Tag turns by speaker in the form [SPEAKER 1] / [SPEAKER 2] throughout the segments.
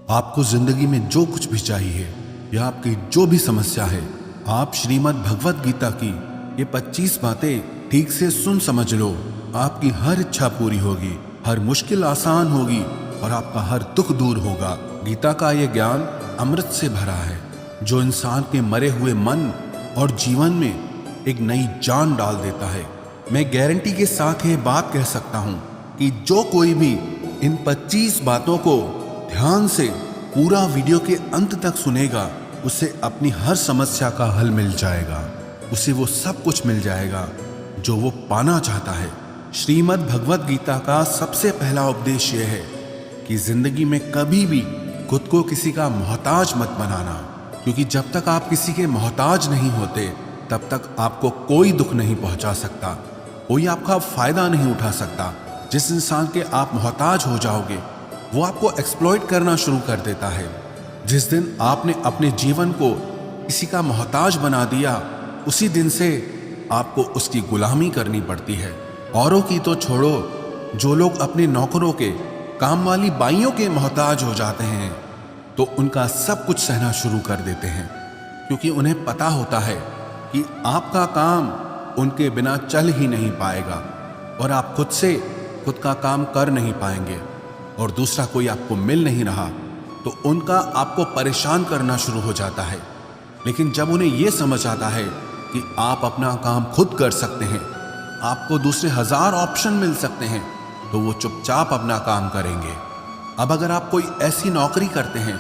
[SPEAKER 1] आपको जिंदगी में जो कुछ भी चाहिए या आपकी जो भी समस्या है, आप श्रीमद् भगवत गीता की ये 25 बातें ठीक से सुन समझ लो। आपकी हर इच्छा पूरी होगी, हर मुश्किल आसान होगी और आपका हर दुख दूर होगा। गीता का ये ज्ञान अमृत से भरा है जो इंसान के मरे हुए मन और जीवन में एक नई जान डाल देता है। मैं गारंटी के साथ ये बात कह सकता हूँ कि जो कोई भी इन 25 बातों को ध्यान से पूरा वीडियो के अंत तक सुनेगा, उसे अपनी हर समस्या का हल मिल जाएगा, उसे वो सब कुछ मिल जाएगा जो वो पाना चाहता है। श्रीमद् भगवत गीता का सबसे पहला उपदेश यह है कि जिंदगी में कभी भी खुद को किसी का मोहताज मत बनाना, क्योंकि जब तक आप किसी के मोहताज नहीं होते तब तक आपको कोई दुख नहीं पहुंचा सकता, कोई आपका फायदा नहीं उठा सकता। जिस इंसान के आप मोहताज हो जाओगे वो आपको एक्सप्लॉइट करना शुरू कर देता है। जिस दिन आपने अपने जीवन को किसी का मोहताज बना दिया, उसी दिन से आपको उसकी गुलामी करनी पड़ती है। औरों की तो छोड़ो, जो लोग अपने नौकरों के, काम वाली बाइयों के मोहताज हो जाते हैं तो उनका सब कुछ सहना शुरू कर देते हैं, क्योंकि उन्हें पता होता है कि आपका काम उनके बिना चल ही नहीं पाएगा और आप खुद से खुद का काम कर नहीं पाएंगे और दूसरा कोई आपको मिल नहीं रहा तो उनका आपको परेशान करना शुरू हो जाता है। लेकिन जब उन्हें यह समझ आता है कि आप अपना काम खुद कर सकते हैं, आपको दूसरे 1000 ऑप्शन मिल सकते हैं, तो वो चुपचाप अपना काम करेंगे। अब अगर आप कोई ऐसी नौकरी करते हैं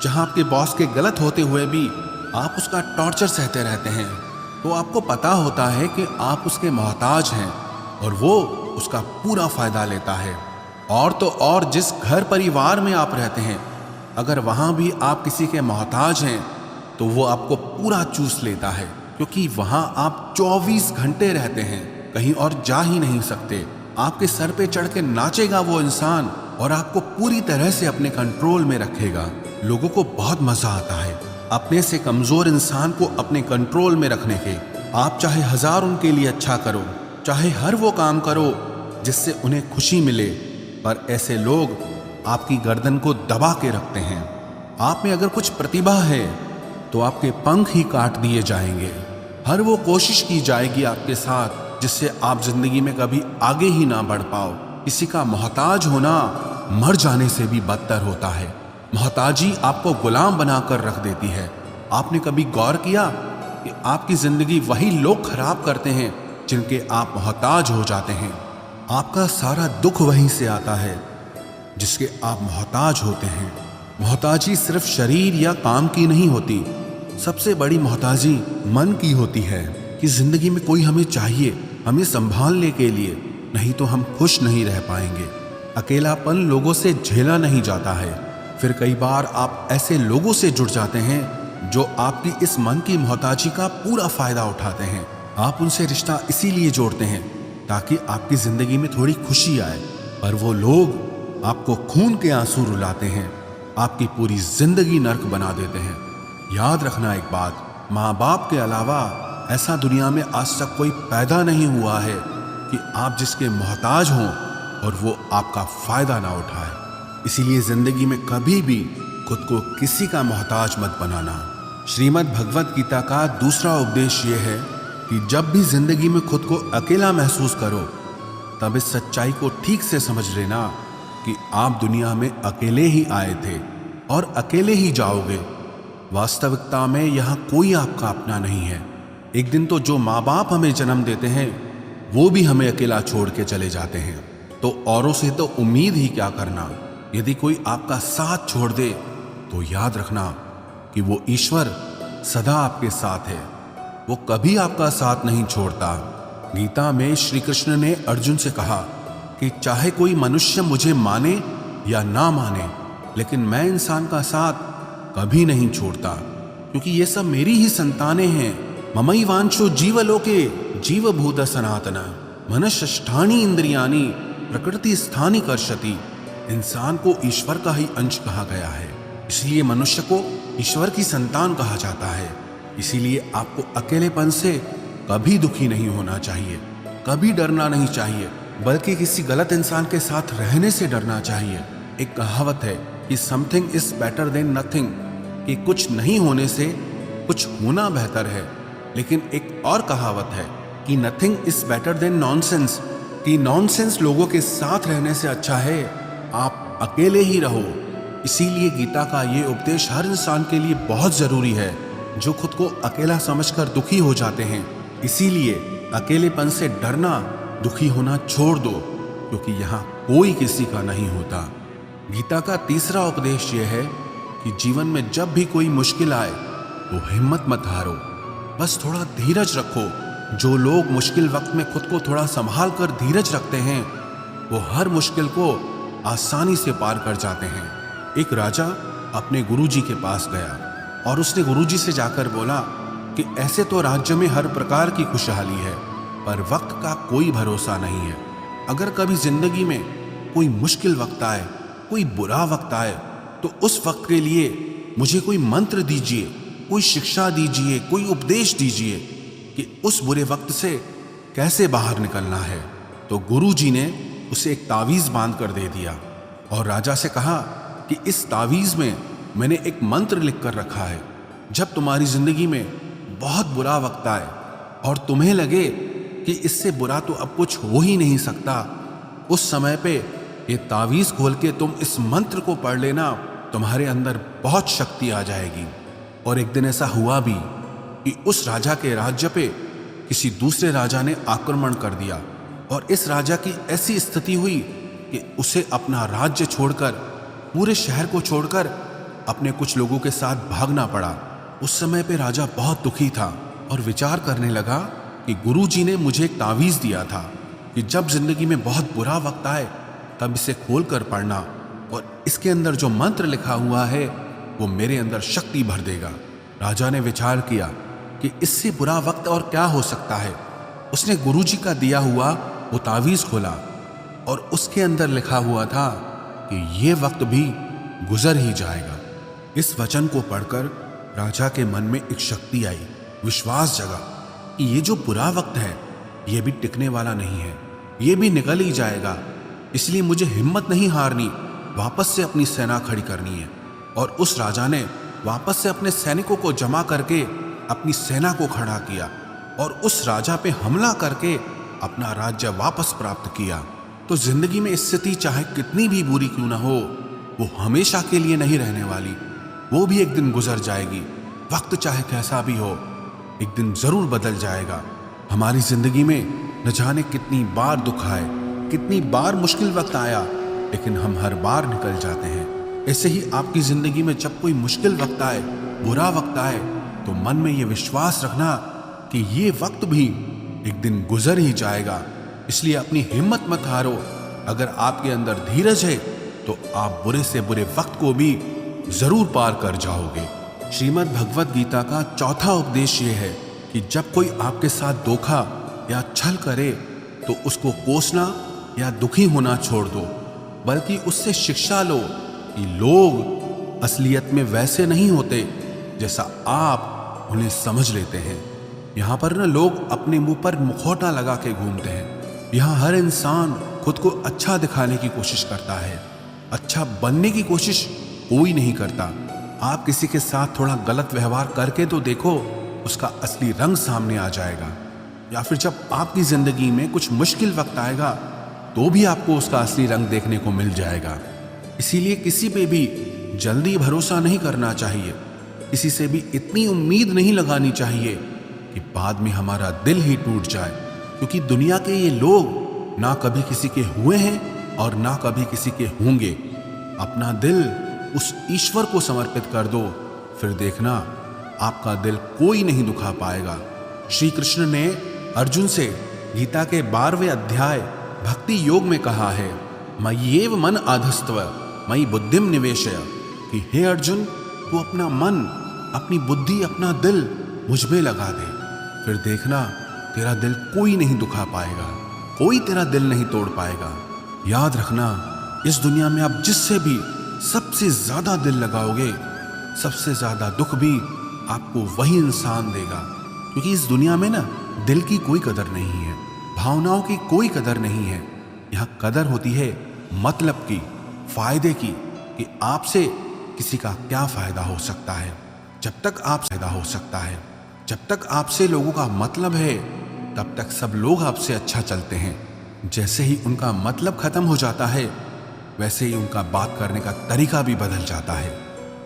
[SPEAKER 1] जहां आपके बॉस के गलत होते हुए भी आप उसका टॉर्चर सहते रहते हैं, तो आपको पता होता है कि आप उसके मोहताज हैं और वो उसका पूरा फायदा लेता है। और तो और जिस घर परिवार में आप रहते हैं, अगर वहां भी आप किसी के मोहताज हैं तो वो आपको पूरा चूस लेता है, क्योंकि वहां आप 24 घंटे रहते हैं, कहीं और जा ही नहीं सकते। आपके सर पे चढ़ के नाचेगा वो इंसान और आपको पूरी तरह से अपने कंट्रोल में रखेगा। लोगों को बहुत मजा आता है अपने से कमजोर इंसान को अपने कंट्रोल में रखने के। आप चाहे 1000 उनके लिए अच्छा करो, चाहे हर वो काम करो जिससे उन्हें खुशी मिले, पर ऐसे लोग आपकी गर्दन को दबा के रखते हैं। आप में अगर कुछ प्रतिभा है तो आपके पंख ही काट दिए जाएंगे। हर वो कोशिश की जाएगी आपके साथ जिससे आप जिंदगी में कभी आगे ही ना बढ़ पाओ। किसी का मोहताज होना मर जाने से भी बदतर होता है। मोहताजी आपको गुलाम बनाकर रख देती है। आपने कभी गौर किया कि आपकी जिंदगी वही लोग खराब करते हैं जिनके आप मोहताज हो जाते हैं। आपका सारा दुख वहीं से आता है जिसके आप मोहताज होते हैं। मोहताजी सिर्फ शरीर या काम की नहीं होती, सबसे बड़ी मोहताजी मन की होती है कि जिंदगी में कोई हमें चाहिए, हमें संभालने के लिए, नहीं तो हम खुश नहीं रह पाएंगे। अकेलापन लोगों से झेला नहीं जाता है। फिर कई बार आप ऐसे लोगों से जुड़ जाते हैं जो आपकी इस मन की मोहताजी का पूरा फायदा उठाते हैं। आप उनसे रिश्ता इसीलिए जोड़ते हैं ताकि आपकी जिंदगी में थोड़ी खुशी आए, पर वो लोग आपको खून के आंसू रुलाते हैं, आपकी पूरी जिंदगी नर्क बना देते हैं। याद रखना एक बात, माँ बाप के अलावा ऐसा दुनिया में आज तक कोई पैदा नहीं हुआ है कि आप जिसके मोहताज हों और वो आपका फायदा ना उठाए। इसीलिए जिंदगी में कभी भी खुद को किसी का मोहताज मत बनाना। श्रीमद् भगवत गीता का दूसरा उपदेश ये है कि जब भी जिंदगी में खुद को अकेला महसूस करो, तब इस सच्चाई को ठीक से समझ लेना कि आप दुनिया में अकेले ही आए थे और अकेले ही जाओगे। वास्तविकता में यहाँ कोई आपका अपना नहीं है। एक दिन तो जो माँ बाप हमें जन्म देते हैं वो भी हमें अकेला छोड़ के चले जाते हैं, तो औरों से तो उम्मीद ही क्या करना। यदि कोई आपका साथ छोड़ दे तो याद रखना कि वो ईश्वर सदा आपके साथ है, वो कभी आपका साथ नहीं छोड़ता। गीता में श्री कृष्ण ने अर्जुन से कहा कि चाहे कोई मनुष्य मुझे माने या ना माने, लेकिन मैं इंसान का साथ कभी नहीं छोड़ता, क्योंकि ये सब मेरी ही संतानें हैं। ममैवांशो जीवलोके जीवभूत सनातन मनश्ष्ठानि इंद्रियाणि प्रकृति स्थानि कर्षति। इंसान को ईश्वर का ही अंश कहा गया है, इसलिए मनुष्य को ईश्वर की संतान कहा जाता है। इसीलिए आपको अकेलेपन से कभी दुखी नहीं होना चाहिए, कभी डरना नहीं चाहिए, बल्कि किसी गलत इंसान के साथ रहने से डरना चाहिए। एक कहावत है, कि something is better than nothing, कि कुछ नहीं होने से कुछ होना बेहतर है। लेकिन एक और कहावत है कि nothing is better than nonsense, कि नॉनसेंस लोगों के साथ रहने से अच्छा है आप अकेले ही रहो। इसीलिए गीता का ये उपदेश हर इंसान के लिए बहुत जरूरी है जो खुद को अकेला समझकर दुखी हो जाते हैं। इसीलिए अकेलेपन से डरना, दुखी होना छोड़ दो, क्योंकि यहाँ कोई किसी का नहीं होता। गीता का तीसरा उपदेश यह है कि जीवन में जब भी कोई मुश्किल आए तो हिम्मत मत हारो, बस थोड़ा धीरज रखो। जो लोग मुश्किल वक्त में खुद को थोड़ा संभाल कर धीरज रखते हैं वो हर मुश्किल को आसानी से पार कर जाते हैं। एक राजा अपने गुरुजी के पास गया और उसने गुरुजी से जाकर बोला कि ऐसे तो राज्य में हर प्रकार की खुशहाली है, पर वक्त का कोई भरोसा नहीं है। अगर कभी जिंदगी में कोई मुश्किल वक्त आए, कोई बुरा वक्त आए, तो उस वक्त के लिए मुझे कोई मंत्र दीजिए, कोई शिक्षा दीजिए, कोई उपदेश दीजिए कि उस बुरे वक्त से कैसे बाहर निकलना है। तो गुरुजी ने उसे एक तावीज बांध कर दे दिया और राजा से कहा कि इस तावीज में मैंने एक मंत्र लिख कर रखा है। जब तुम्हारी जिंदगी में बहुत बुरा वक्त आए और तुम्हें लगे कि इससे बुरा तो अब कुछ हो ही नहीं सकता, उस समय पे ये तावीज खोल के तुम इस मंत्र को पढ़ लेना, तुम्हारे अंदर बहुत शक्ति आ जाएगी। और एक दिन ऐसा हुआ भी कि उस राजा के राज्य पे किसी दूसरे राजा ने आक्रमण कर दिया और इस राजा की ऐसी स्थिति हुई कि उसे अपना राज्य छोड़कर, पूरे शहर को छोड़कर अपने कुछ लोगों के साथ भागना पड़ा। उस समय पे राजा बहुत दुखी था और विचार करने लगा कि गुरुजी ने मुझे एक तावीज दिया था कि जब जिंदगी में बहुत बुरा वक्त आए तब इसे खोल कर पढ़ना और इसके अंदर जो मंत्र लिखा हुआ है वो मेरे अंदर शक्ति भर देगा। राजा ने विचार किया कि इससे बुरा वक्त और क्या हो सकता है। उसने गुरुजी का दिया हुआ वो तावीज खोला और उसके अंदर लिखा हुआ था कि ये वक्त भी गुजर ही जाएगा। इस वचन को पढ़कर राजा के मन में एक शक्ति आई, विश्वास जगा कि ये जो बुरा वक्त है ये भी टिकने वाला नहीं है, ये भी निकल ही जाएगा। इसलिए मुझे हिम्मत नहीं हारनी, वापस से अपनी सेना खड़ी करनी है। और उस राजा ने वापस से अपने सैनिकों को जमा करके अपनी सेना को खड़ा किया और उस राजा पे हमला करके अपना राज्य वापस प्राप्त किया। तो जिंदगी में स्थिति चाहे कितनी भी बुरी क्यों ना हो, वो हमेशा के लिए नहीं रहने वाली, वो भी एक दिन गुजर जाएगी। वक्त चाहे कैसा भी हो, एक दिन जरूर बदल जाएगा। हमारी जिंदगी में न जाने कितनी बार दुख आए, कितनी बार मुश्किल वक्त आया, लेकिन हम हर बार निकल जाते हैं। ऐसे ही आपकी जिंदगी में जब कोई मुश्किल वक्त आए, बुरा वक्त आए, तो मन में ये विश्वास रखना कि ये वक्त भी एक दिन गुजर ही जाएगा। इसलिए अपनी हिम्मत मत हारो। अगर आपके अंदर धीरज है तो आप बुरे से बुरे वक्त को भी जरूर पार कर जाओगे। श्रीमद् भगवत गीता का चौथा उपदेश ये है कि जब कोई आपके साथ धोखा या छल करे तो उसको कोसना या दुखी होना छोड़ दो, बल्कि उससे शिक्षा लो कि लोग असलियत में वैसे नहीं होते जैसा आप उन्हें समझ लेते हैं। यहाँ पर ना लोग अपने मुंह पर मुखौटा लगा के घूमते हैं। यहाँ हर इंसान खुद को अच्छा दिखाने की कोशिश करता है, अच्छा बनने की कोशिश कोई नहीं करता। आप किसी के साथ थोड़ा गलत व्यवहार करके तो देखो, उसका असली रंग सामने आ जाएगा। या फिर जब आपकी जिंदगी में कुछ मुश्किल वक्त आएगा तो भी आपको उसका असली रंग देखने को मिल जाएगा। इसीलिए किसी पे भी जल्दी भरोसा नहीं करना चाहिए, किसी से भी इतनी उम्मीद नहीं लगानी चाहिए कि बाद में हमारा दिल ही टूट जाए। क्योंकि दुनिया के ये लोग ना कभी किसी के हुए हैं और ना कभी किसी के होंगे। अपना दिल उस ईश्वर को समर्पित कर दो, फिर देखना आपका दिल कोई नहीं दुखा पाएगा। श्री कृष्ण ने अर्जुन से गीता के 12वें अध्याय भक्ति योग में कहा है, मय्येव मन आधस्तव मयि बुद्धिम निवेशय, कि हे अर्जुन, तू अपना मन, अपनी बुद्धि, अपना दिल मुझ में लगा दे, फिर देखना तेरा दिल कोई नहीं दुखा पाएगा, कोई तेरा दिल नहीं तोड़ पाएगा। याद रखना, इस दुनिया में आप जिससे भी सबसे ज्यादा दिल लगाओगे, सबसे ज्यादा दुख भी आपको वही इंसान देगा। क्योंकि इस दुनिया में ना दिल की कोई कदर नहीं है, भावनाओं की कोई कदर नहीं है। यहाँ कदर होती है मतलब की, फायदे की, कि आपसे किसी का क्या फायदा हो सकता है। जब तक आप फायदा हो सकता है, जब तक आपसे लोगों का मतलब है, तब तक सब लोग आपसे अच्छा चलते हैं। जैसे ही उनका मतलब खत्म हो जाता है, वैसे ही उनका बात करने का तरीका भी बदल जाता है।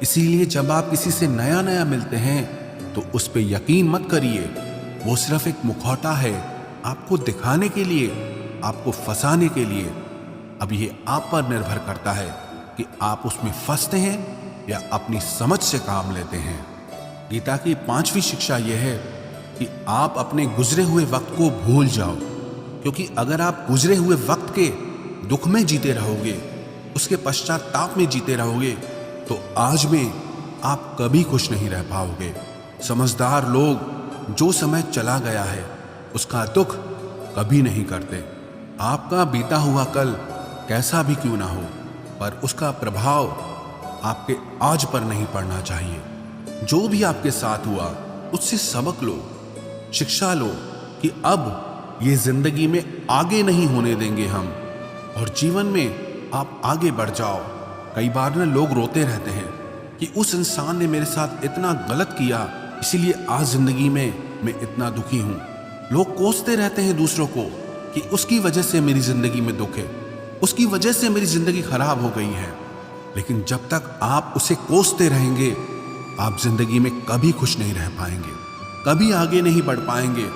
[SPEAKER 1] इसीलिए जब आप किसी से नया नया मिलते हैं तो उस पर यकीन मत करिए। वो सिर्फ एक मुखौटा है, आपको दिखाने के लिए, आपको फंसाने के लिए। अब ये आप पर निर्भर करता है कि आप उसमें फंसते हैं या अपनी समझ से काम लेते हैं। गीता की 5वीं शिक्षा यह है कि आप अपने गुजरे हुए वक्त को भूल जाओ, क्योंकि अगर आप गुजरे हुए वक्त के दुख में जीते रहोगे, उसके पश्चाताप में जीते रहोगे, तो आज में आप कभी खुश नहीं रह पाओगे। समझदार लोग जो समय चला गया है उसका दुख कभी नहीं करते। आपका बीता हुआ कल कैसा भी क्यों ना हो, पर उसका प्रभाव आपके आज पर नहीं पड़ना चाहिए। जो भी आपके साथ हुआ उससे सबक लो, शिक्षा लो कि अब ये जिंदगी में आगे नहीं होने देंगे हम, और जीवन में आप आगे बढ़ जाओ। कई बार ना लोग रोते रहते हैं कि उस इंसान ने मेरे साथ इतना गलत किया, इसीलिए आज जिंदगी में मैं इतना दुखी हूं। लोग कोसते रहते हैं दूसरों को कि उसकी वजह से मेरी जिंदगी में दुख है, उसकी वजह से मेरी जिंदगी खराब हो गई है। लेकिन जब तक आप उसे कोसते रहेंगे, आप जिंदगी में कभी खुश नहीं रह पाएंगे, कभी आगे नहीं बढ़ पाएंगे।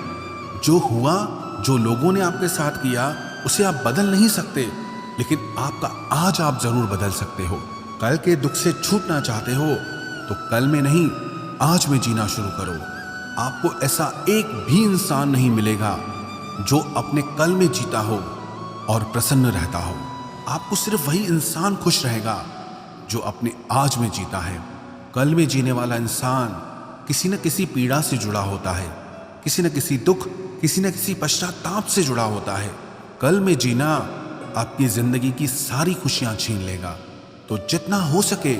[SPEAKER 1] जो हुआ, जो लोगों ने आपके साथ किया, उसे आप बदल नहीं सकते, लेकिन आपका आज आप जरूर बदल सकते हो। कल के दुख से छूटना चाहते हो तो कल में नहीं, आज में जीना शुरू करो। आपको ऐसा एक भी इंसान नहीं मिलेगा जो अपने कल में जीता हो और प्रसन्न रहता हो। आपको सिर्फ वही इंसान खुश रहेगा जो अपने आज में जीता है। कल में जीने वाला इंसान किसी न किसी पीड़ा से जुड़ा होता है, किसी न किसी दुख, किसी न किसी पश्चाताप से जुड़ा होता है। कल में जीना आपकी जिंदगी की सारी खुशियां छीन लेगा। तो जितना हो सके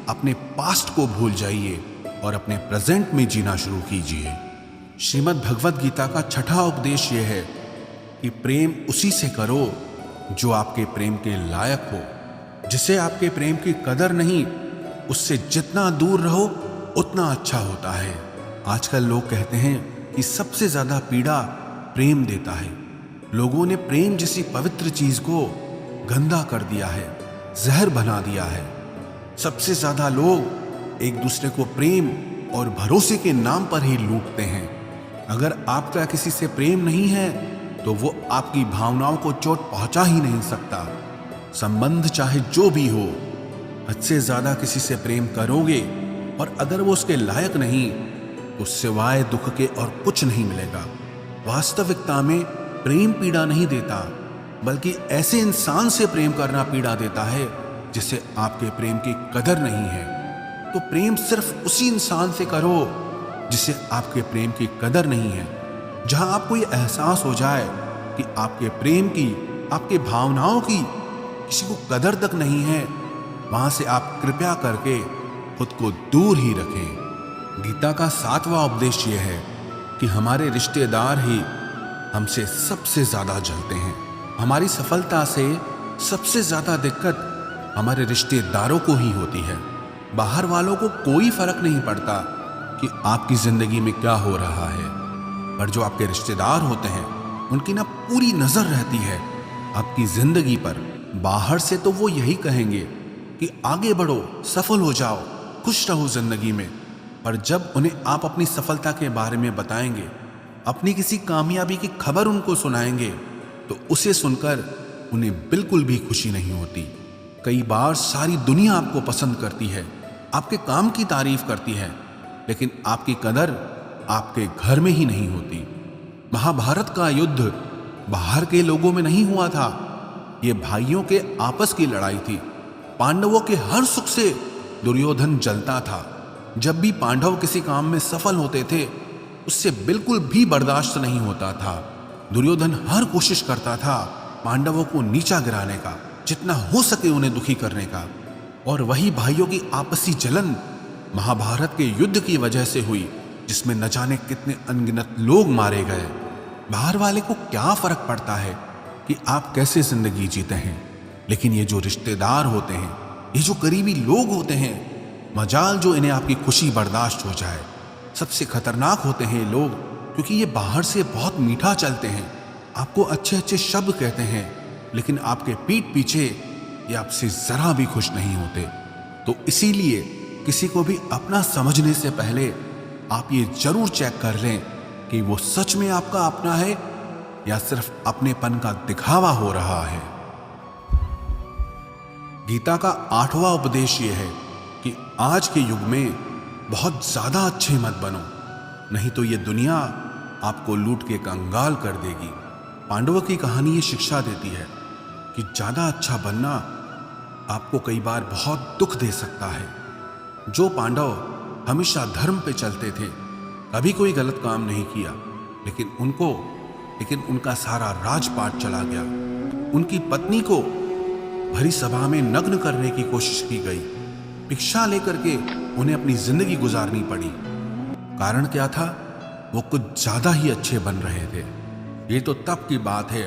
[SPEAKER 1] अपने पास्ट को भूल जाइए और अपने प्रेजेंट में जीना शुरू कीजिए। श्रीमद् भगवत गीता का 6ठा उपदेश यह है कि प्रेम उसी से करो जो आपके प्रेम के लायक हो। जिसे आपके प्रेम की कदर नहीं, उससे जितना दूर रहो उतना अच्छा होता है। आजकल लोग कहते हैं कि सबसे ज्यादा पीड़ा प्रेम देता है। लोगों ने प्रेम जैसी पवित्र चीज को गंदा कर दिया है, जहर बना दिया है। सबसे ज्यादा लोग एक दूसरे को प्रेम और भरोसे के नाम पर ही लूटते हैं। अगर आपका किसी से प्रेम नहीं है तो वो आपकी भावनाओं को चोट पहुंचा ही नहीं सकता। संबंध चाहे जो भी हो, हद से ज्यादा किसी से प्रेम करोगे और अगर वो उसके लायक नहीं तो सिवाय दुख के और कुछ नहीं मिलेगा। वास्तविकता में प्रेम पीड़ा नहीं देता, बल्कि ऐसे इंसान से प्रेम करना पीड़ा देता है जिसे आपके प्रेम की कदर नहीं है। तो प्रेम सिर्फ उसी इंसान से करो जिसे आपके प्रेम की कदर नहीं है। जहां आपको ये एहसास हो जाए कि आपके प्रेम की, आपके भावनाओं की किसी को कदर तक नहीं है, वहां से आप कृपया करके खुद को दूर ही रखें। गीता का 7वां उपदेश यह है कि हमारे रिश्तेदार ही हमसे सबसे ज्यादा जलते हैं। हमारी सफलता से सबसे ज्यादा दिक्कत हमारे रिश्तेदारों को ही होती है। बाहर वालों को कोई फर्क नहीं पड़ता कि आपकी जिंदगी में क्या हो रहा है, पर जो आपके रिश्तेदार होते हैं उनकी ना पूरी नजर रहती है आपकी जिंदगी पर। बाहर से तो वो यही कहेंगे कि आगे बढ़ो, सफल हो जाओ, खुश रहो जिंदगी में, पर जब उन्हें आप अपनी सफलता के बारे में बताएंगे, अपनी किसी कामयाबी की खबर उनको सुनाएंगे, तो उसे सुनकर उन्हें बिल्कुल भी खुशी नहीं होती। कई बार सारी दुनिया आपको पसंद करती है, आपके काम की तारीफ करती है, लेकिन आपकी कदर आपके घर में ही नहीं होती। महाभारत का युद्ध बाहर के लोगों में नहीं हुआ था, ये भाइयों के आपस की लड़ाई थी। पांडवों के हर सुख से दुर्योधन जलता था। जब भी पांडव किसी काम में सफल होते थे, उससे बिल्कुल भी बर्दाश्त नहीं होता था। दुर्योधन हर कोशिश करता था पांडवों को नीचा गिराने का, जितना हो सके उन्हें दुखी करने का। और वही भाइयों की आपसी जलन महाभारत के युद्ध की वजह से हुई, जिसमें न जाने कितने अनगिनत लोग मारे गए। बाहर वाले को क्या फर्क पड़ता है कि आप कैसे जिंदगी जीते हैं, लेकिन ये जो रिश्तेदार होते हैं ये जो करीबी लोग होते हैं, मजाल जो इन्हें आपकी खुशी बर्दाश्त हो जाए। सबसे खतरनाक होते हैं ये लोग, क्योंकि ये बाहर से बहुत मीठा चलते हैं, आपको अच्छे अच्छे शब्द कहते हैं, लेकिन आपके पीठ पीछे ये आपसे जरा भी खुश नहीं होते। तो इसीलिए किसी को भी अपना समझने से पहले आप ये जरूर चेक कर लें कि वो सच में आपका अपना है या सिर्फ अपनेपन का दिखावा हो रहा है। गीता का 8वां उपदेश ये है कि आज के युग में बहुत ज्यादा अच्छे मत बनो, नहीं तो ये दुनिया आपको लूट के कंगाल कर देगी। पांडवों की कहानी ये शिक्षा देती है कि ज्यादा अच्छा बनना आपको कई बार बहुत दुख दे सकता है। जो पांडव हमेशा धर्म पे चलते थे, कभी कोई गलत काम नहीं किया, लेकिन उनका सारा राजपाट चला गया। उनकी पत्नी को भरी सभा में नग्न करने की कोशिश की गई। भिक्षा लेकर के उन्हें अपनी जिंदगी गुजारनी पड़ी। कारण क्या था? वो कुछ ज्यादा ही अच्छे बन रहे थे। ये तो तब की बात है,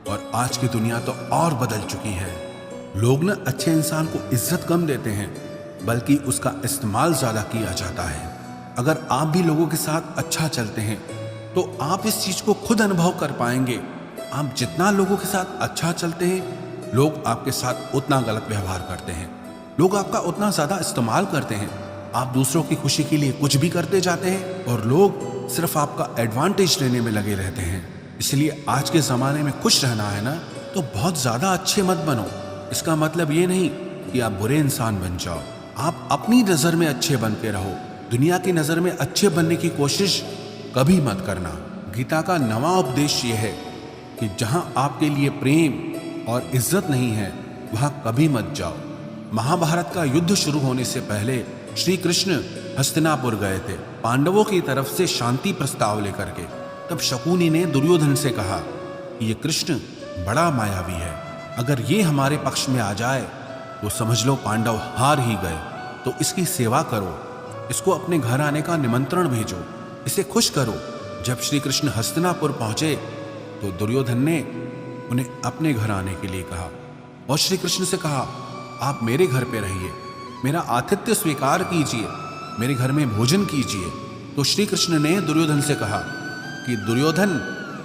[SPEAKER 1] और आज की दुनिया तो और बदल चुकी है। लोग न अच्छे इंसान को इज्जत कम देते हैं, बल्कि उसका इस्तेमाल ज्यादा किया जाता है। अगर आप भी लोगों के साथ अच्छा चलते हैं तो आप इस चीज को खुद अनुभव कर पाएंगे। आप जितना लोगों के साथ अच्छा चलते हैं, लोग आपके साथ उतना गलत व्यवहार करते हैं, लोग आपका उतना ज्यादा इस्तेमाल करते हैं। आप दूसरों की खुशी के लिए कुछ भी करते जाते हैं और लोग सिर्फ आपका एडवांटेज लेने में लगे रहते हैं। इसलिए आज के जमाने में खुश रहना है ना, तो बहुत ज्यादा अच्छे मत बनो। इसका मतलब ये नहीं कि आप बुरे इंसान बन जाओ। आप अपनी नजर में अच्छे बन के रहो। दुनिया की नजर में अच्छे बनने की कोशिश कभी मत करना। गीता का 9वां उपदेश ये है कि जहां आपके लिए प्रेम और इज्जत नहीं है, वहां कभी मत जाओ। महाभारत का युद्ध शुरू होने से पहले श्री कृष्ण हस्तिनापुर गए थे, पांडवों की तरफ से शांति प्रस्ताव लेकर के। तब शकुनी ने दुर्योधन से कहा कि ये कृष्ण बड़ा मायावी है, अगर ये हमारे पक्ष में आ जाए तो समझ लो पांडव हार ही गए। तो इसकी सेवा करो, इसको अपने घर आने का निमंत्रण भेजो, इसे खुश करो। जब श्री कृष्ण हस्तिनापुर पहुंचे तो दुर्योधन ने उन्हें अपने घर आने के लिए कहा और श्री कृष्ण से कहा, आप मेरे घर पे रहिए, मेरा आतिथ्य स्वीकार कीजिए, मेरे घर में भोजन कीजिए। तो श्री कृष्ण ने दुर्योधन से कहा कि दुर्योधन,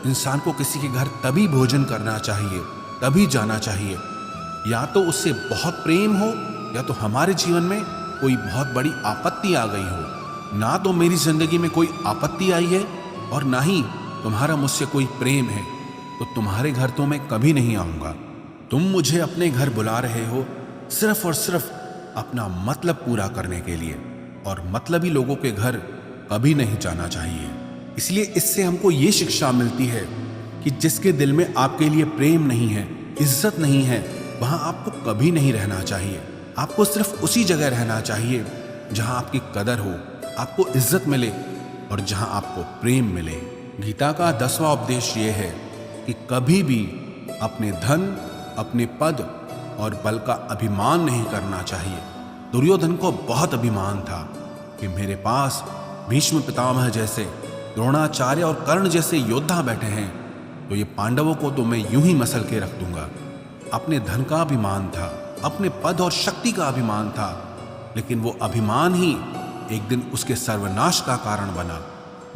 [SPEAKER 1] इंसान को किसी के घर तभी भोजन करना चाहिए, तभी जाना चाहिए, या तो उससे बहुत प्रेम हो, या तो हमारे जीवन में कोई बहुत बड़ी आपत्ति आ गई हो। ना तो मेरी जिंदगी में कोई आपत्ति आई है और ना ही तुम्हारा मुझसे कोई प्रेम है, तो तुम्हारे घर तो मैं कभी नहीं आऊंगा। तुम मुझे अपने घर बुला रहे हो सिर्फ और सिर्फ अपना मतलब पूरा करने के लिए, और मतलबी लोगों के घर कभी नहीं जाना चाहिए। इसलिए इससे हमको ये शिक्षा मिलती है कि जिसके दिल में आपके लिए प्रेम नहीं है, इज्जत नहीं है, वहां आपको कभी नहीं रहना चाहिए। आपको सिर्फ उसी जगह रहना चाहिए जहां आपकी कदर हो, आपको इज्जत मिले और जहां आपको प्रेम मिले। गीता का 10वां उपदेश ये है कि कभी भी अपने धन, अपने पद और बल का अभिमान नहीं करना चाहिए। दुर्योधन को बहुत अभिमान था कि मेरे पास भीष्म पितामह जैसे, द्रोणाचार्य और कर्ण जैसे योद्धा बैठे हैं, तो ये पांडवों को तो मैं यूं ही मसल के रख दूंगा। अपने धन का अभिमान था, अपने पद और शक्ति का अभिमान था, लेकिन वो अभिमान ही एक दिन उसके सर्वनाश का कारण बना।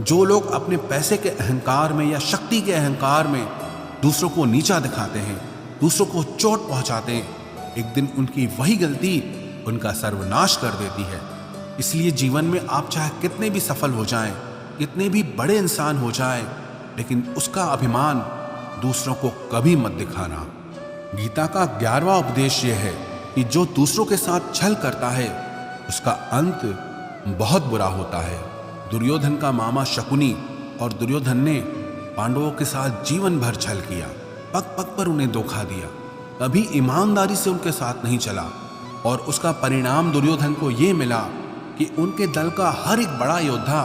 [SPEAKER 1] जो लोग अपने पैसे के अहंकार में या शक्ति के अहंकार में दूसरों को नीचा दिखाते हैं, दूसरों को चोट पहुंचाते हैं, एक दिन उनकी वही गलती उनका सर्वनाश कर देती है। इसलिए जीवन में आप चाहे कितने भी सफल हो जाएं, कितने भी बड़े इंसान हो जाएं, लेकिन उसका अभिमान दूसरों को कभी मत दिखाना। गीता का 11वां उपदेश यह है कि जो दूसरों के साथ छल करता है, उसका अंत बहुत बुरा होता है। दुर्योधन का मामा शकुनी और दुर्योधन ने पांडवों के साथ जीवन भर छल किया, पग पग पर उन्हें धोखा दिया, कभी ईमानदारी से उनके साथ नहीं चला, और उसका परिणाम दुर्योधन को ये मिला कि उनके दल का हर एक बड़ा योद्धा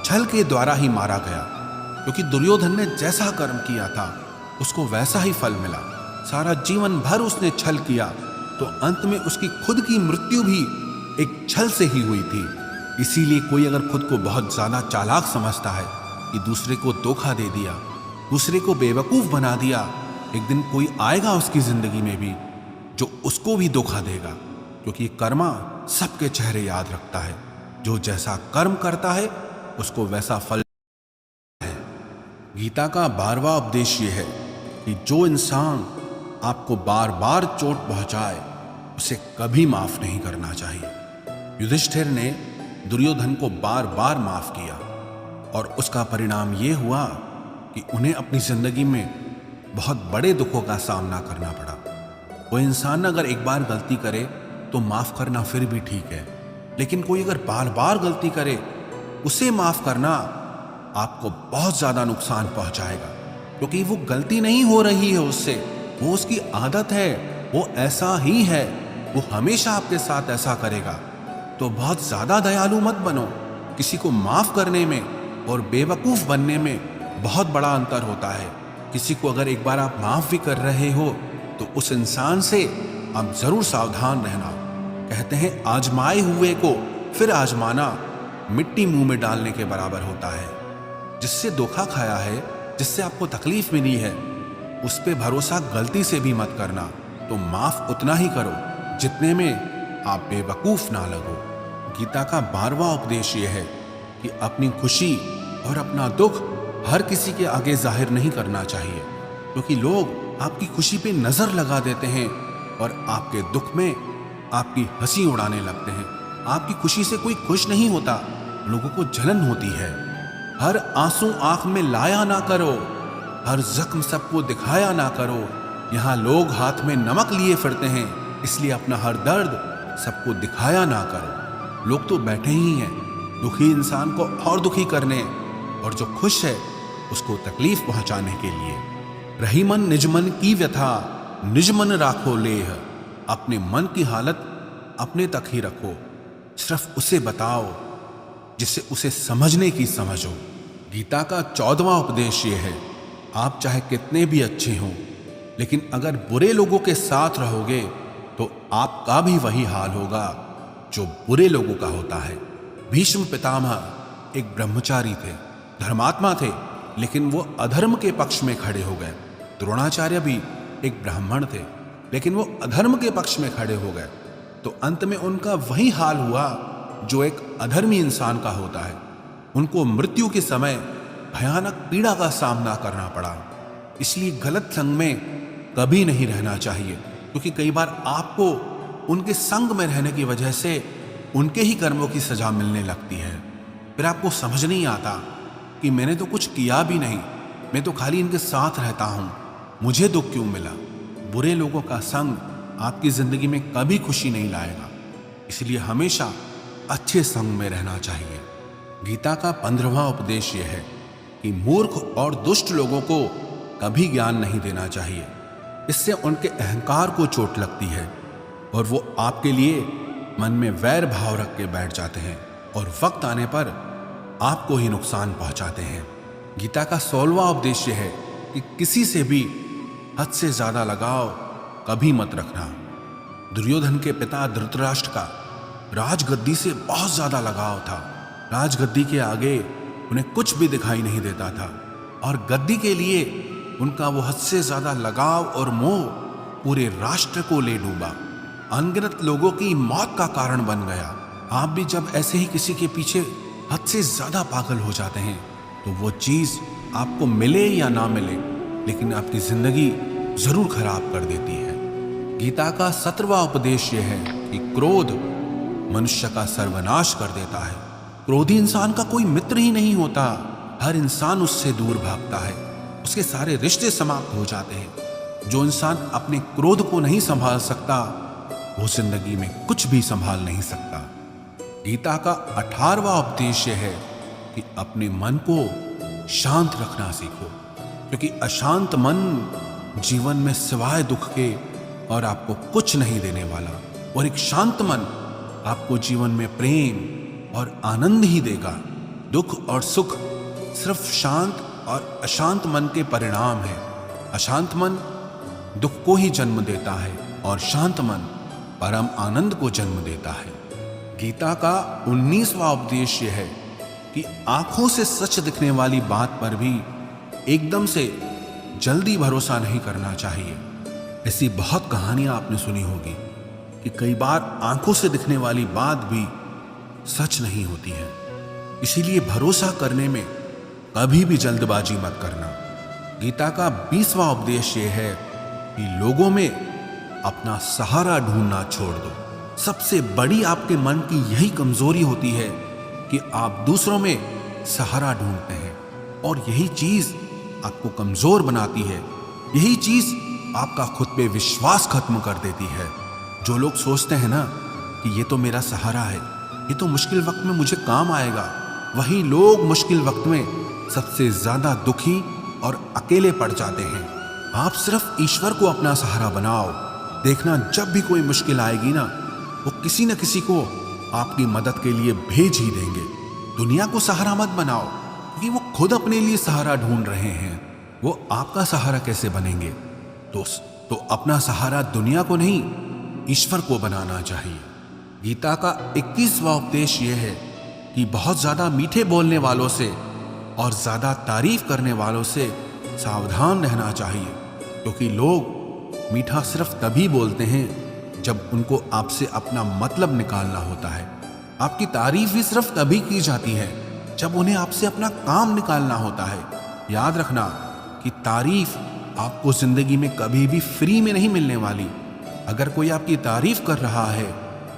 [SPEAKER 1] छल के द्वारा ही मारा गया, क्योंकि दुर्योधन ने जैसा कर्म किया था उसको वैसा ही फल मिला। सारा जीवन भर उसने छल किया, तो अंत में उसकी खुद की मृत्यु भी एक छल से ही हुई थी। इसीलिए कोई अगर खुद को बहुत ज्यादा चालाक समझता है कि दूसरे को धोखा दे दिया, दूसरे को बेवकूफ बना दिया, एक दिन कोई आएगा उसकी जिंदगी में भी जो उसको भी धोखा देगा। क्योंकि कर्मा सबके चेहरे याद रखता है। जो जैसा कर्म करता है उसको वैसा फल है। गीता का 12वां उपदेश ये है कि जो इंसान आपको बार बार चोट पहुंचाए उसे कभी माफ नहीं करना चाहिए। युधिष्ठिर ने दुर्योधन को बार बार माफ किया और उसका परिणाम यह हुआ कि उन्हें अपनी जिंदगी में बहुत बड़े दुखों का सामना करना पड़ा। वो इंसान अगर एक बार गलती करे तो माफ करना फिर भी ठीक है, लेकिन कोई अगर बार बार गलती करे उसे माफ करना आपको बहुत ज्यादा नुकसान पहुंचाएगा, क्योंकि वो गलती नहीं हो रही है उससे, वो उसकी आदत है, वो ऐसा ही है, वो हमेशा आपके साथ ऐसा करेगा। तो बहुत ज्यादा दयालु मत बनो। किसी को माफ करने में और बेवकूफ बनने में बहुत बड़ा अंतर होता है। किसी को अगर एक बार आप माफ भी कर रहे हो तो उस इंसान से आप जरूर सावधान रहना। कहते हैं आजमाए हुए को फिर आजमाना मिट्टी मुंह में डालने के बराबर होता है। जिससे धोखा खाया है, जिससे आपको तकलीफ मिली है, उस पे भरोसा गलती से भी मत करना। तो माफ उतना ही करो जितने में आप बेवकूफ ना लगो। गीता का 12वां उपदेश यह है कि अपनी खुशी और अपना दुख हर किसी के आगे जाहिर नहीं करना चाहिए, क्योंकि लोग आपकी खुशी पे नजर लगा देते हैं और आपके दुख में आपकी हंसी उड़ाने लगते हैं। आपकी खुशी से कोई खुश नहीं होता, लोगों को जलन होती है। हर आंसू आंख में लाया ना करो, हर जख्म सबको दिखाया ना करो। यहाँ लोग हाथ में नमक लिए फिरते हैं, इसलिए अपना हर दर्द सबको दिखाया ना करो। लोग तो बैठे ही हैं दुखी इंसान को और दुखी करने, और जो खुश है उसको तकलीफ पहुंचाने के लिए। रही मन निज मन की व्यथा, निज मन राखो लेह। अपने मन की हालत अपने तक ही रखो, सिर्फ उसे बताओ जिससे उसे समझने की समझ हो। गीता का 14वां उपदेश ये है, आप चाहे कितने भी अच्छे हों, लेकिन अगर बुरे लोगों के साथ रहोगे तो आपका भी वही हाल होगा जो बुरे लोगों का होता है। भीष्म पितामह एक ब्रह्मचारी थे, धर्मात्मा थे, लेकिन वो अधर्म के पक्ष में खड़े हो गए। द्रोणाचार्य भी एक ब्राह्मण थे, लेकिन वो अधर्म के पक्ष में खड़े हो गए। तो अंत में उनका वही हाल हुआ जो एक अधर्मी इंसान का होता है। उनको मृत्यु के समय भयानक पीड़ा का सामना करना पड़ा। इसलिए गलत संग में कभी नहीं रहना चाहिए, क्योंकि कई बार आपको उनके संग में रहने की वजह से उनके ही कर्मों की सजा मिलने लगती है। फिर आपको समझ नहीं आता कि मैंने तो कुछ किया भी नहीं, मैं तो खाली इनके साथ रहता हूं, मुझे दुख क्यों मिला। बुरे लोगों का संग आपकी जिंदगी में कभी खुशी नहीं लाएगा, इसलिए हमेशा अच्छे संग में रहना चाहिए। गीता का 15वां उपदेश यह है कि मूर्ख और दुष्ट लोगों को कभी ज्ञान नहीं देना चाहिए। इससे उनके अहंकार को चोट लगती है और वो आपके लिए मन में वैर भाव रख के बैठ जाते हैं और वक्त आने पर आपको ही नुकसान पहुंचाते हैं। गीता का 16वां उपदेश यह है कि किसी से भी हद से ज्यादा लगाव कभी मत रखना। दुर्योधन के पिता धृतराष्ट्र का राजगद्दी से बहुत ज्यादा लगाव था। राजगद्दी के आगे उन्हें कुछ भी दिखाई नहीं देता था और गद्दी के लिए उनका वो हद से ज्यादा लगाव और मोह पूरे राष्ट्र को ले डूबा, अनगिनत लोगों की मौत का कारण बन गया। आप भी जब ऐसे ही किसी के पीछे हद से ज्यादा पागल हो जाते हैं तो वो चीज आपको मिले या ना मिले, लेकिन आपकी जिंदगी जरूर खराब कर देती है। गीता का 17वां उपदेश यह है कि क्रोध मनुष्य का सर्वनाश कर देता है। क्रोधी इंसान का कोई मित्र ही नहीं होता, हर इंसान उससे दूर भागता है, उसके सारे रिश्ते समाप्त हो जाते हैं। जो इंसान अपने क्रोध को नहीं संभाल सकता वो जिंदगी में कुछ भी संभाल नहीं सकता। गीता का 18वां उपदेश है कि अपने मन को शांत रखना सीखो, क्योंकि अशांत मन जीवन में सिवाय दुख के और आपको कुछ नहीं देने वाला, और एक शांत मन आपको जीवन में प्रेम और आनंद ही देगा। दुख और सुख सिर्फ शांत और अशांत मन के परिणाम है। अशांत मन दुख को ही जन्म देता है और शांत मन परम आनंद को जन्म देता है। गीता का 19वां उपदेश यह है कि आंखों से सच दिखने वाली बात पर भी एकदम से जल्दी भरोसा नहीं करना चाहिए। ऐसी बहुत कहानियां आपने सुनी होगी कि कई बार आंखों से दिखने वाली बात भी सच नहीं होती है। इसीलिए भरोसा करने में कभी भी जल्दबाजी मत करना। गीता का 20वां उपदेश यह है कि लोगों में अपना सहारा ढूंढना छोड़ दो। सबसे बड़ी आपके मन की यही कमजोरी होती है कि आप दूसरों में सहारा ढूंढते हैं, और यही चीज आपको कमजोर बनाती है। यही चीज आपका खुद पे विश्वास खत्म कर देती है। जो लोग सोचते हैं ना कि ये तो मेरा सहारा है, ये तो मुश्किल वक्त में मुझे काम आएगा, वही लोग मुश्किल वक्त में सबसे ज्यादा दुखी और अकेले पड़ जाते हैं। आप सिर्फ ईश्वर को अपना सहारा बनाओ। देखना, जब भी कोई मुश्किल आएगी ना, वो किसी न किसी को आपकी मदद के लिए भेज ही देंगे। दुनिया को सहारा मत बनाओ, क्योंकि वो खुद अपने लिए सहारा ढूंढ रहे हैं। वो आपका सहारा कैसे बनेंगे? तो अपना सहारा दुनिया को नहीं, ईश्वर को बनाना चाहिए। गीता का 21वां उपदेश यह है कि बहुत ज्यादा मीठे बोलने वालों से और ज्यादा तारीफ करने वालों से सावधान रहना चाहिए, क्योंकि लोग मीठा सिर्फ तभी बोलते हैं जब उनको आपसे अपना मतलब निकालना होता है। आपकी तारीफ भी सिर्फ तभी की जाती है जब उन्हें आपसे अपना काम निकालना होता है। याद रखना कि तारीफ आपको जिंदगी में कभी भी फ्री में नहीं मिलने वाली। अगर कोई आपकी तारीफ कर रहा है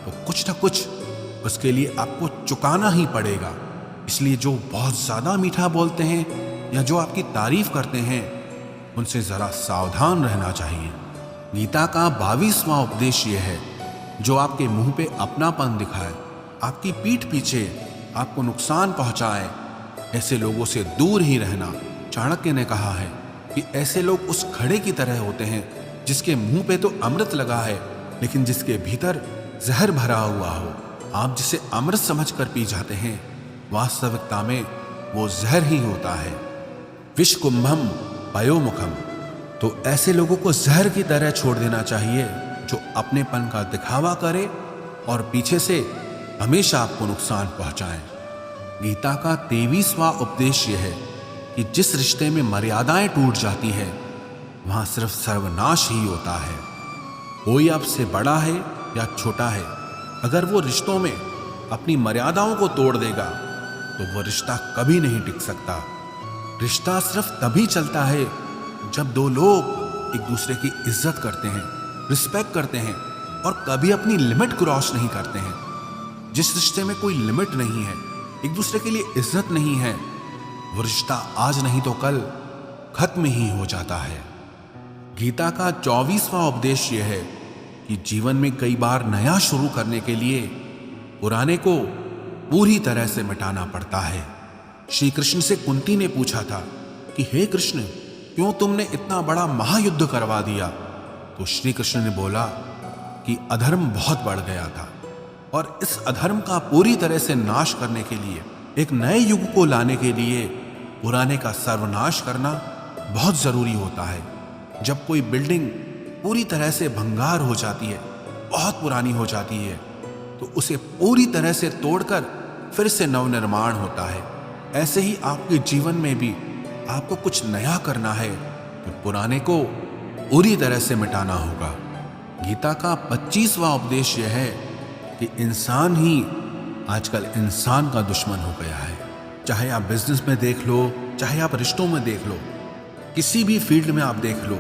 [SPEAKER 1] तो कुछ ना कुछ उसके लिए आपको चुकाना ही पड़ेगा। इसलिए जो बहुत ज्यादा मीठा बोलते हैं या जो आपकी तारीफ करते हैं, उनसे जरा सावधान रहना चाहिए। गीता का 22वां उपदेश यह है, जो आपके मुंह पे अपनापन दिखाए, आपकी पीठ पीछे आपको नुकसान पहुंचाए, ऐसे लोगों से दूर ही रहना। चाणक्य ने कहा है कि ऐसे लोग उस घड़े की तरह होते हैं जिसके मुंह पे तो अमृत लगा है, लेकिन जिसके भीतर जहर भरा हुआ हो। आप जिसे अमृत समझकर पी जाते हैं, वास्तविकता में वो जहर ही होता है। विष कुंभम पयोमुखम। तो ऐसे लोगों को जहर की तरह छोड़ देना चाहिए जो अपनेपन का दिखावा करे और पीछे से हमेशा आपको नुकसान पहुंचाएं। गीता का 23वां उपदेश यह है कि जिस रिश्ते में मर्यादाएं टूट जाती है, वहां सिर्फ सर्वनाश ही होता है। कोई आपसे बड़ा है या छोटा है, अगर वो रिश्तों में अपनी मर्यादाओं को तोड़ देगा तो वो रिश्ता कभी नहीं टिक सकता। रिश्ता सिर्फ तभी चलता है जब दो लोग एक दूसरे की इज्जत करते हैं, रिस्पेक्ट करते हैं और कभी अपनी लिमिट क्रॉस नहीं करते हैं। जिस रिश्ते में कोई लिमिट नहीं है, एक दूसरे के लिए इज्जत नहीं है, वो रिश्ता आज नहीं तो कल खत्म ही हो जाता है। गीता का 24वां उपदेश यह है कि जीवन में कई बार नया शुरू करने के लिए पुराने को पूरी तरह से मिटाना पड़ता है। श्री कृष्ण से कुंती ने पूछा था कि हे कृष्ण, क्यों तुमने इतना बड़ा महायुद्ध करवा दिया? तो श्री कृष्ण ने बोला कि अधर्म बहुत बढ़ गया था, और इस अधर्म का पूरी तरह से नाश करने के लिए, एक नए युग को लाने के लिए पुराने का सर्वनाश करना बहुत जरूरी होता है। जब कोई बिल्डिंग पूरी तरह से भंगार हो जाती है, बहुत पुरानी हो जाती है, तो उसे पूरी तरह से तोड़कर फिर से नवनिर्माण होता है। ऐसे ही आपके जीवन में भी आपको कुछ नया करना है तो पुराने को पूरी तरह से मिटाना होगा। गीता का 25वां उपदेश यह है कि इंसान ही आजकल इंसान का दुश्मन हो गया है। चाहे आप बिजनेस में देख लो, चाहे आप रिश्तों में देख लो, किसी भी फील्ड में आप देख लो,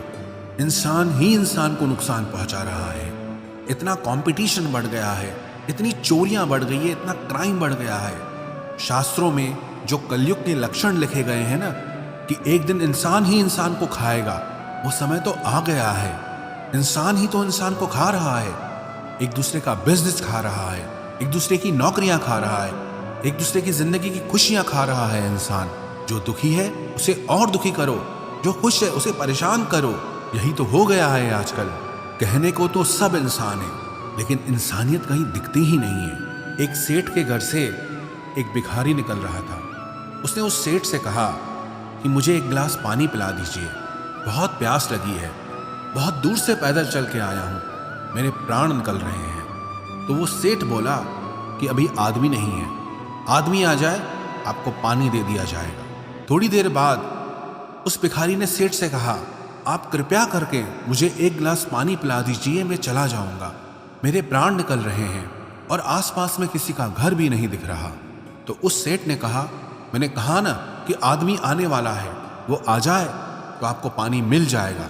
[SPEAKER 1] इंसान ही इंसान को नुकसान पहुंचा रहा है। इतना कंपटीशन बढ़ गया है, इतनी चोरियां बढ़ गई है, इतना क्राइम बढ़ गया है। शास्त्रों में जो कलयुग के लक्षण लिखे गए हैं ना, कि एक दिन इंसान ही इंसान को खाएगा, वो समय तो आ गया है। इंसान ही तो इंसान को खा रहा है, एक दूसरे का बिजनेस खा रहा है, एक दूसरे की नौकरियां खा रहा है, एक दूसरे की जिंदगी की खुशियां खा रहा है। इंसान जो दुखी है उसे और दुखी करो, जो खुश है उसे परेशान करो। यही तो हो गया है आजकल। कहने को तो सब इंसान है, लेकिन इंसानियत कहीं दिखती ही नहीं है। एक सेठ के घर से एक भिखारी निकल रहा था। उसने उस सेठ से कहा कि मुझे एक गिलास पानी पिला दीजिए, बहुत प्यास लगी है, बहुत दूर से पैदल चल के आया हूँ, मेरे प्राण निकल रहे हैं। तो वो सेठ बोला कि अभी आदमी नहीं है, आदमी आ जाए आपको पानी दे दिया जाएगा। थोड़ी देर बाद उस भिखारी ने सेठ से कहा, आप कृपया करके मुझे एक गिलास पानी पिला दीजिए, मैं चला जाऊंगा। मेरे प्राण निकल रहे हैं और आसपास में किसी का घर भी नहीं दिख रहा। तो उस सेठ ने कहा, मैंने कहा ना कि आदमी आने वाला है, वो आ जाए तो आपको पानी मिल जाएगा।